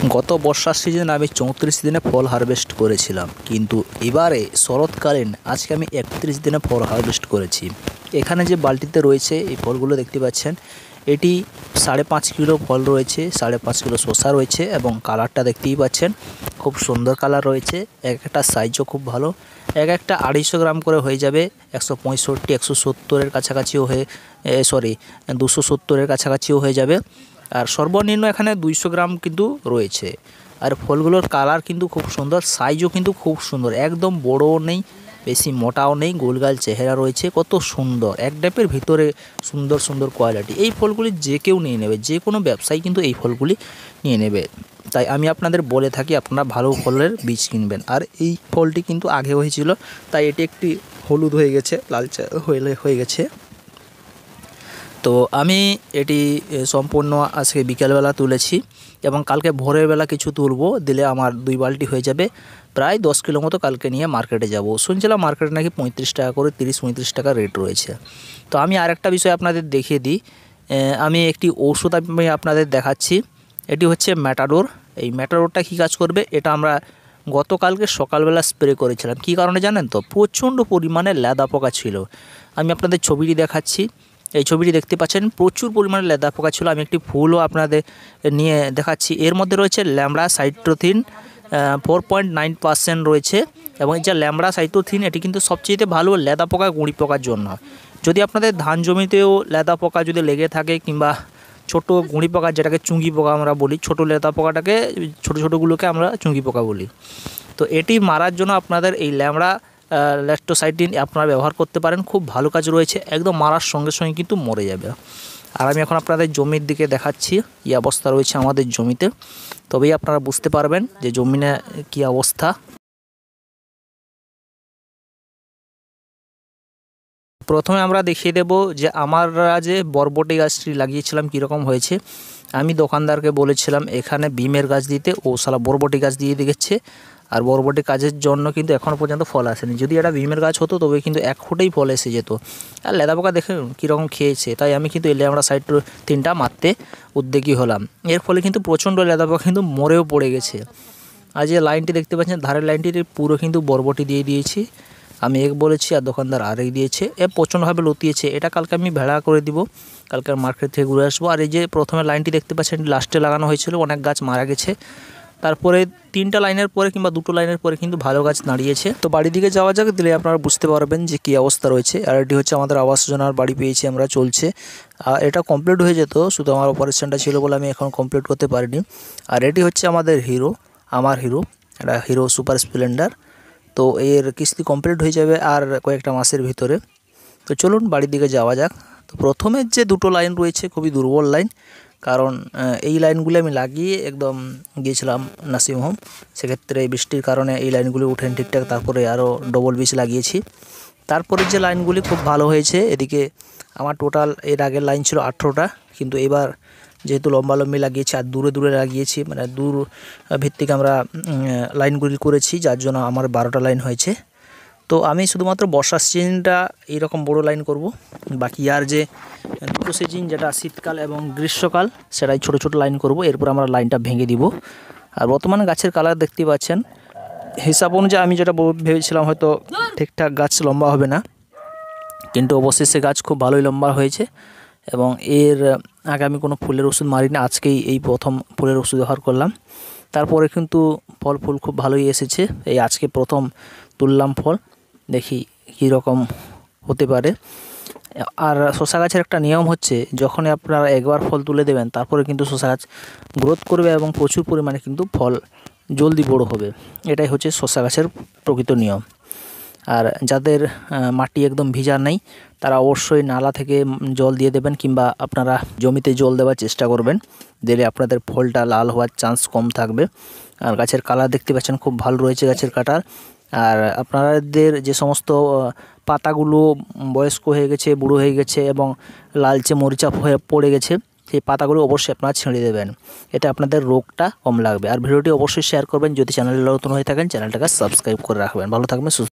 গত বর্ষার সিজনে আমি 34 দিনে ফল হারভেস্ট করেছিলাম, কিন্তু এবারে শরৎকালীন আজকে আমি 31 দিনে ফল হারভেস্ট করেছি। এখানে যে বালতিতে রয়েছে এই ফলগুলো দেখতে পাচ্ছেন, এটি 5.5 কিলো ফল রয়েছে, 5.5 কিলো শসা রয়েছে এবং কালারটা দেখতেই পাচ্ছেন খুব সুন্দর কালার রয়েছে। এক একটা সাইজও খুব ভালো, এক একটা 250 গ্রাম করে হয়ে যাবে। 165 170-এর কাছাকাছিও হয়ে 270-এর কাছাকাছিও হয়ে যাবে। আর সর্বনিম্ন এখানে 200 গ্রাম কিন্তু রয়েছে। আর ফলগুলোর কালার কিন্তু খুব সুন্দর, সাইজও কিন্তু খুব সুন্দর, একদম বড়ও নেই বেশি মোটাও নেই, গোলগাল চেহারা রয়েছে, কত সুন্দর এক ড্যাপের ভিতরে সুন্দর সুন্দর কোয়ালিটি। এই ফলগুলি যে কেউ নিয়ে নেবে, যে কোনো ব্যবসায়ী কিন্তু এই ফলগুলি নিয়ে নেবে। তাই আমি আপনাদের বলে থাকি আপনারা ভালো ফলের বীজ কিনবেন। আর এই ফলটি কিন্তু আগে হয়েছিল, তাই এটি একটি হলুদ হয়ে গেছে, লালচে হয়ে গেছে। তো আমি এটি সম্পূর্ণ আজকে বিকেলবেলা তুলেছি এবং কালকে ভোরের বেলা কিছু তুলবো, দিলে আমার 2 বালতি হয়ে যাবে। প্রায় 10 কিলো মতো কালকে নিয়ে মার্কেটে যাব। শুনছিলাম মার্কেটে নাকি 35 টাকা করে 30-35 টাকা রেট রয়েছে। তো আমি আরেকটা বিষয় আপনাদের দেখিয়ে দিই। আমি একটি ওষুধ আমি আপনাদের দেখাচ্ছি। এটি হচ্ছে ম্যাটাডোর। এই ম্যাটাডোরটা কী কাজ করবে, এটা আমরা গতকালকে সকালবেলা স্প্রে করেছিলাম। কী কারণে জানেন তো? প্রচণ্ড পরিমাণে লেদা পোকা ছিল। আমি আপনাদের ছবিটি দেখাচ্ছি। এই ছবিটি দেখতে পাচ্ছেন, প্রচুর পরিমাণে লেদা পোকা ছিল। আমি একটি ফুলও আপনাদের নিয়ে দেখাচ্ছি। এর মধ্যে রয়েছে ল্যামড়া সাইটোথিন 4.9% রয়েছে এবং এই যে ল্যামড়া সাইটোথিন এটি কিন্তু সবচেয়ে ভালো লেদা পোকা গুঁড়ি পোকার জন্য। যদি আপনাদের ধান জমিতেও লেদা পোকা যদি লেগে থাকে কিংবা ছোট গুঁড়ি পোকা, যেটাকে চুঙ্গি পোকা আমরা বলি, ছোট লেদা পোকাটাকে ছোটোগুলোকে আমরা চুঙ্গি পোকা বলি, তো এটি মারার জন্য আপনাদের এই ল্যামড়া ল্যাক্টোসাইটিন আপনারা ব্যবহার করতে পারেন। খুব ভালো কাজ রয়েছে, একদম মারার সঙ্গে সঙ্গে কিন্তু মরে যাবে। আর আমি এখন আপনাদের জমির দিকে দেখাচ্ছি এই অবস্থা রয়েছে আমাদের জমিতে, তবেই আপনারা বুঝতে পারবেন যে জমিনে কী অবস্থা। প্রথমে আমরা দেখিয়ে দেব যে আমরা যে বরবটি গাছটি লাগিয়েছিলাম কীরকম হয়েছে। আমি দোকানদারকে বলেছিলাম এখানে বিমের গাছ দিতে, ও শালা বরবটি গাছ দিয়ে দিয়েছে। আর বরবটি কাজের জন্য কিন্তু এখনও পর্যন্ত ফল আসেনি। যদি এটা বিমের গাছ হতো তবে কিন্তু 1 ফুটেই ফল এসে যেত। আর লেদা পোকা দেখে কীরকম খেয়েছে, তাই আমি কিন্তু এলে আমরা সাইড 3টা মারতে উদ্যোগী হলাম। এর ফলে কিন্তু প্রচণ্ড লেদা পোকা কিন্তু মরেও পড়ে গেছে। আর যে লাইনটি দেখতে পাচ্ছেন ধারের লাইনটির পুরো কিন্তু বরবটি দিয়ে দিয়েছি। আমি এক বলেছি আর দোকানদার আরেক দিয়েছে। প্রচণ্ডভাবে লতিয়েছে। এটা কালকে আমি ভেড়া করে দিব, কালকে মার্কেট থেকে ঘুরে আসবো। আর এই যে প্রথমে লাইনটি দেখতে পাচ্ছেন লাস্টে লাগানো হয়েছিল, অনেক গাছ মারা গেছে। তারপরে 3টা লাইনের পরে কিংবা 2টো লাইনের পরে কিন্তু ভালো গাছ দাঁড়িয়েছে। তো বাড়ির দিকে যাওয়া যাক, দিলে আপনারা বুঝতে পারবেন যে কী অবস্থা রয়েছে। আর এটি হচ্ছে আমাদের আবাস যোজনার বাড়ি পেয়েছি আমরা, চলছে। এটা কমপ্লিট হয়ে যেত, শুধু আমার অপারেশনটা ছিল বলে আমি এখন কমপ্লিট করতে পারিনি। আর এটি হচ্ছে আমাদের হিরো, আমার হিরো, এটা হিরো সুপার স্প্লেন্ডার। তো এর কিস্তি কমপ্লিট হয়ে যাবে আর কয়েকটা মাসের ভিতরে। তো চলুন বাড়ির দিকে যাওয়া যাক। তো প্রথমের যে 2টো লাইন রয়েছে খুবই দুর্বল লাইন, কারণ এই লাইনগুলি আমি লাগিয়ে একদম গিয়েছিলাম নার্সিং হোম। সেক্ষেত্রে বৃষ্টির কারণে এই লাইনগুলি উঠেন ঠিকঠাক, তারপরে আরও ডবল বীজ লাগিয়েছি। তারপরে যে লাইনগুলি খুব ভালো হয়েছে। এদিকে আমার টোটাল এর আগের লাইন ছিল 18টা, কিন্তু এবার যেহেতু লম্বালম্বি লাগিয়েছি আর দূরে দূরে লাগিয়েছি, মানে দূর ভিত্তিক আমরা লাইনগুলি করেছি, যার জন্য আমার 12টা লাইন হয়েছে। তো আমি শুধুমাত্র বর্ষার সিজনটা এইরকম বড় লাইন করব, বাকি আর যে 2টো সিজন যেটা শীতকাল এবং গ্রীষ্মকাল সেটাই ছোট ছোট লাইন করব। এরপর আমরা লাইনটা ভেঙে দিব। আর বর্তমানে গাছের কালার দেখতে পাচ্ছেন, হিসাব অনুযায়ী আমি যেটা ভেবেছিলাম হয়তো ঠিকঠাক গাছ লম্বা হবে না, কিন্তু অবশেষে গাছ খুব ভালোই লম্বা হয়েছে। এবং এর আগে আমি কোনো ফুলের ওষুধ মারিনি, আজকেই এই প্রথম ফুলের ওষুধ ব্যবহার করলাম। তারপরে কিন্তু ফুল খুব ভালোই এসেছে। এই আজকে প্রথম তুললাম ফল, দেখি কী রকম হতে পারে। আর শসা গাছের একটা নিয়ম হচ্ছে, যখনই আপনারা একবার ফল তুলে দেবেন তারপরে কিন্তু শসা গাছ গ্রোথ করবে এবং প্রচুর পরিমাণে কিন্তু ফল জলদি বড় হবে। এটাই হচ্ছে শসা গাছের প্রকৃত নিয়ম। আর যাদের মাটি একদম ভিজা নেই তারা অবশ্যই নালা থেকে জল দিয়ে দেবেন, কিংবা আপনারা জমিতে জল দেওয়ার চেষ্টা করবেন, দিলে আপনাদের ফলটা লাল হওয়ার চান্স কম থাকবে। আর গাছের কালার দেখতে পাচ্ছেন খুব ভালো রয়েছে গাছের কাটার। আর আপনাদের যে সমস্ত পাতাগুলো বয়স্ক হয়ে গেছে, বুড়ো হয়ে গেছে এবং লালচে মরিচা হয়ে পড়ে গেছে, সেই পাতাগুলো অবশ্যই আপনারা ছেড়ে দেবেন, এতে আপনাদের রোগটা কম লাগবে। আর ভিডিওটি অবশ্যই শেয়ার করবেন। যদি চ্যানেলে নতুন হয়ে থাকেন চ্যানেলটাকে সাবস্ক্রাইব করে রাখবেন। ভালো থাকবেন, সুস্থ